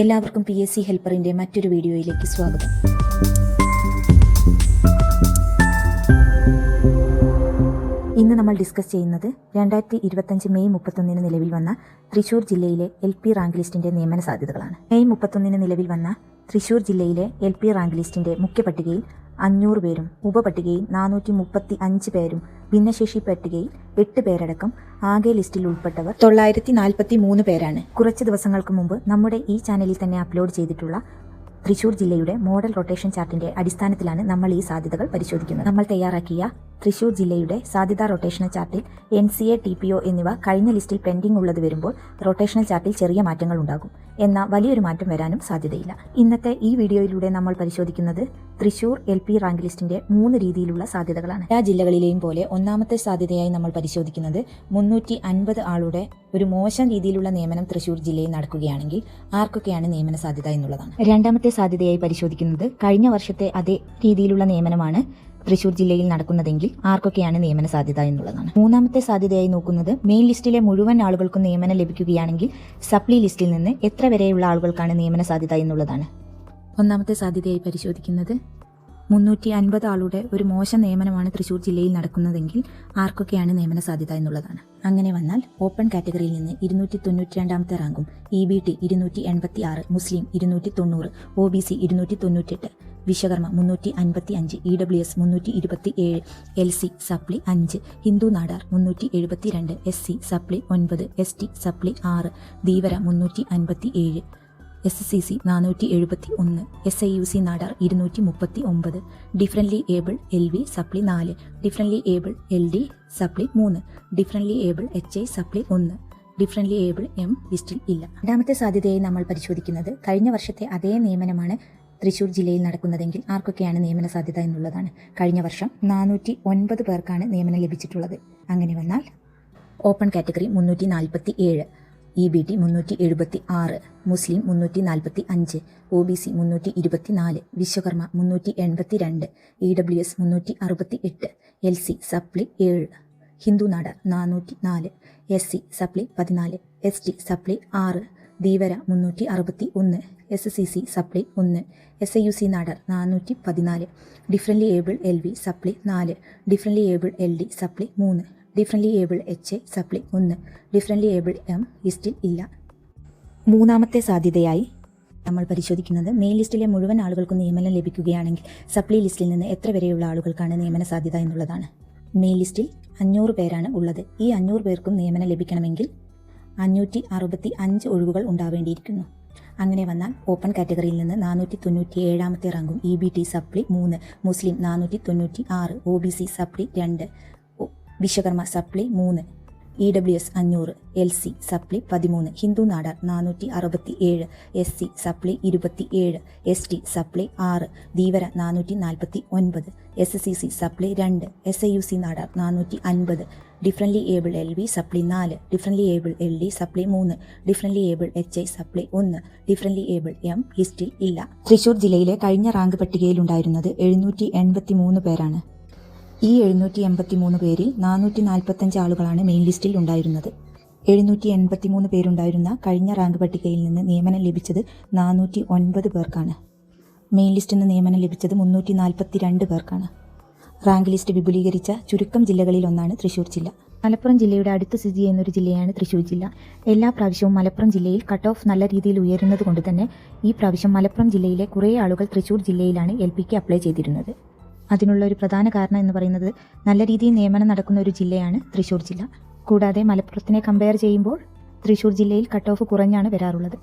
എല്ലാവർക്കും PSC ഹെൽപ്പറിൻ്റെ മറ്റൊരു വീഡിയോയിലേക്ക് സ്വാഗതം. ഇന്ന് നമ്മൾ ഡിസ്കസ് ചെയ്യുന്നത് 2025 മെയ് 31 നിലവിൽ വന്ന തൃശൂർ ജില്ലയിലെ LP റാങ്ക് ലിസ്റ്റിൻ്റെ നിയമന സാധ്യതകളാണ്. മെയ് 31 നിലവിൽ വന്ന തൃശൂർ ജില്ലയിലെ LP റാങ്ക് ലിസ്റ്റിൻ്റെ മുഖ്യ പട്ടികയിൽ 500 പേരും ഉപപട്ടികയിൽ 435 പേരും ഭിന്നശേഷി പട്ടികയിൽ 8 പേരടക്കം ആകെ ലിസ്റ്റിൽ ഉൾപ്പെട്ടവർ 943 പേരാണ്. കുറച്ച് ദിവസങ്ങൾക്ക് മുമ്പ് നമ്മുടെ ഈ ചാനലിൽ തന്നെ അപ്ലോഡ് ചെയ്തിട്ടുള്ള തൃശൂർ ജില്ലയുടെ മോഡൽ റൊട്ടേഷൻ ചാർട്ടിന്റെ അടിസ്ഥാനത്തിലാണ് നമ്മൾ ഈ സാധ്യതകൾ പരിശോധിക്കുന്നത്. നമ്മൾ തയ്യാറാക്കിയ തൃശൂർ ജില്ലയുടെ സാധ്യതാ റൊട്ടേഷണൽ ചാർട്ടിൽ NCA, TPO എന്നിവ കഴിഞ്ഞ ലിസ്റ്റിൽ പെൻഡിംഗ് ഉള്ളത് വരുമ്പോൾ റൊട്ടേഷണൽ ചാർട്ടിൽ ചെറിയ മാറ്റങ്ങൾ ഉണ്ടാകും. എന്നാൽ വലിയൊരു മാറ്റം വരാനും സാധ്യതയില്ല. ഇന്നത്തെ ഈ വീഡിയോയിലൂടെ നമ്മൾ പരിശോധിക്കുന്നത് തൃശൂർ LP റാങ്ക് ലിസ്റ്റിന്റെ 3 രീതിയിലുള്ള സാധ്യതകളാണ്. എല്ലാ ജില്ലകളിലെയും പോലെ ഒന്നാമത്തെ സാധ്യതയായി നമ്മൾ പരിശോധിക്കുന്നത് 350 ആളുടെ ഒരു മോശം രീതിയിലുള്ള നിയമനം തൃശൂർ ജില്ലയിൽ നടക്കുകയാണെങ്കിൽ ആർക്കൊക്കെയാണ് നിയമന സാധ്യത എന്നുള്ളതാണ്. രണ്ടാമത്തെ സാധ്യതയായി പരിശോധിക്കുന്നത് കഴിഞ്ഞ വർഷത്തെ അതേ രീതിയിലുള്ള നിയമനമാണ് തൃശൂർ ജില്ലയിൽ നടക്കുന്നതെങ്കിൽ ആർക്കൊക്കെയാണ് നിയമന സാധ്യത എന്നുള്ളതാണ്. മൂന്നാമത്തെ സാധ്യതയായി നോക്കുന്നത് മെയിൻ ലിസ്റ്റിലെ മുഴുവൻ ആളുകൾക്കും നിയമനം ലഭിക്കുകയാണെങ്കിൽ സപ്ലി ലിസ്റ്റിൽ നിന്ന് എത്ര വരെയുള്ള ആളുകൾക്കാണ് നിയമന സാധ്യത എന്നുള്ളതാണ്. ഒന്നാമത്തെ സാധ്യതയായി പരിശോധിക്കുന്നത് 350 ആളുടെ ഒരു മോശം നിയമനമാണ് തൃശൂർ ജില്ലയിൽ നടക്കുന്നതെങ്കിൽ ആർക്കൊക്കെയാണ് നിയമന സാധ്യത എന്നുള്ളതാണ്. അങ്ങനെ വന്നാൽ ഓപ്പൺ കാറ്റഗറിയിൽ നിന്ന് 292ാമത്തെ റാങ്കും EBT 286, മുസ്ലിം 290, OBC 298, Vishwakarma 355, EWS 327, LC സപ്ലി 5, Hindu Nadar 372, SC സപ്ലി 9, ST supply 6, Dheevara 357, SCC 471, SIUC Nadar 239, differently able LV supply 4, differently able LD supply 3, differently able HI supply 1, differently able M ലിസ്റ്റിൽ ഇല്ല. രണ്ടാമത്തെ സാധ്യതയായി നമ്മൾ പരിശോധിക്കുന്നത് കഴിഞ്ഞ വർഷത്തെ അതേ നിയമനമാണ് തൃശൂർ ജില്ലയിൽ നടക്കുന്നതെങ്കിൽ ആർക്കൊക്കെയാണ് നിയമന സാധ്യത എന്നുള്ളതാണ്. കഴിഞ്ഞ വർഷം 409 പേർക്കാണ് നിയമനം ലഭിച്ചിട്ടുള്ളത്. അങ്ങനെ വന്നാൽ ഓപ്പൺ കാറ്റഗറി 347, EBT 376, മുസ്ലിം 345, OBC 324, Vishwakarma 382, EWS 368, LC സപ്ലി 7, Hindu Nadar 404, SC സപ്ലി 14, ST supply 6, Dheevara 361, SCC സപ്ലി 1, SIUC Nadar 414, differently able LV supply 4, differently able LD supply 3, differently able HI supply 1, differently able M ലിസ്റ്റിൽ ഇല്ല. മൂന്നാമത്തെ സാധ്യതയായി നമ്മൾ പരിശോധിക്കുന്നത് മെയിൻ ലിസ്റ്റിലെ മുഴുവൻ ആളുകൾക്കും നിയമനം ലഭിക്കുകയാണെങ്കിൽ സപ്ലി ലിസ്റ്റിൽ നിന്ന് എത്ര വരെയുള്ള ആളുകൾക്കാണ് നിയമന സാധ്യത എന്നുള്ളതാണ്. മെയിൻ ലിസ്റ്റിൽ 500 പേരാണ് ഉള്ളത്. ഈ 500 പേർക്കും നിയമനം ലഭിക്കണമെങ്കിൽ 565 ഒഴിവുകൾ ഉണ്ടാവേണ്ടിയിരിക്കുന്നു. അങ്ങനെ വന്നാൽ ഓപ്പൺ കാറ്റഗറിയിൽ നിന്ന് 497ാമത്തെ റാങ്കും EBT supply 3, Muslim 496, OBC supply 2, Vishwakarma supply 3, EWS 500, LC supply 13, Hindu Nadar 467, SC supply 27, ST supply 6, Dheevara 449, SCC supply 2, SIUC Nadar 450, differently able LV supply 4, differently able LD supply 3, differently able HI supply 1, differently able M ലിസ്റ്റിൽ ഇല്ല. തൃശൂർ ജില്ലയിലെ കഴിഞ്ഞ rank പട്ടികയിലുണ്ടായിരുന്നത് 783 പേരാണ്. ഈ 783 പേരിൽ 445 ആളുകളാണ് main ലിസ്റ്റിൽ ഉണ്ടായിരുന്നത്. 783 പേരുണ്ടായിരുന്ന കഴിഞ്ഞ റാങ്ക് പട്ടികയിൽ നിന്ന് നിയമനം ലഭിച്ചത് 409 പേർക്കാണ്. മെയിൻ ലിസ്റ്റിൽ നിന്ന് നിയമനം ലഭിച്ചത് 342 പേർക്കാണ്. റാങ്ക് ലിസ്റ്റ് വിപുലീകരിച്ച ചുരുക്കം ജില്ലകളിൽ ഒന്നാണ് തൃശൂർ ജില്ല. മലപ്പുറം ജില്ലയുടെ അടുത്ത് സ്ഥിതി ചെയ്യുന്ന ഒരു ജില്ലയാണ് തൃശൂർ ജില്ല. എല്ലാ പ്രാവശ്യവും മലപ്പുറം ജില്ലയിൽ കട്ട് ഓഫ് നല്ല രീതിയിൽ ഉയരുന്നത് കൊണ്ട് തന്നെ ഈ പ്രാവശ്യം മലപ്പുറം ജില്ലയിലെ കുറേ ആളുകൾ തൃശൂർ ജില്ലയിലാണ് LPക്ക് അപ്ലൈ ചെയ്തിരുന്നത്. അതിനുള്ള ഒരു പ്രധാന കാരണം എന്ന് പറയുന്നത് നല്ല രീതിയിൽ നിയമനം നടക്കുന്ന ഒരു ജില്ലയാണ് തൃശൂർ ജില്ല. കൂടാതെ മലപ്പുറത്തിനെ കമ്പയർ ചെയ്യുമ്പോൾ തൃശൂർ ജില്ലയിൽ കട്ട് ഓഫ് കുറഞ്ഞാണ് വരാറുള്ളത്.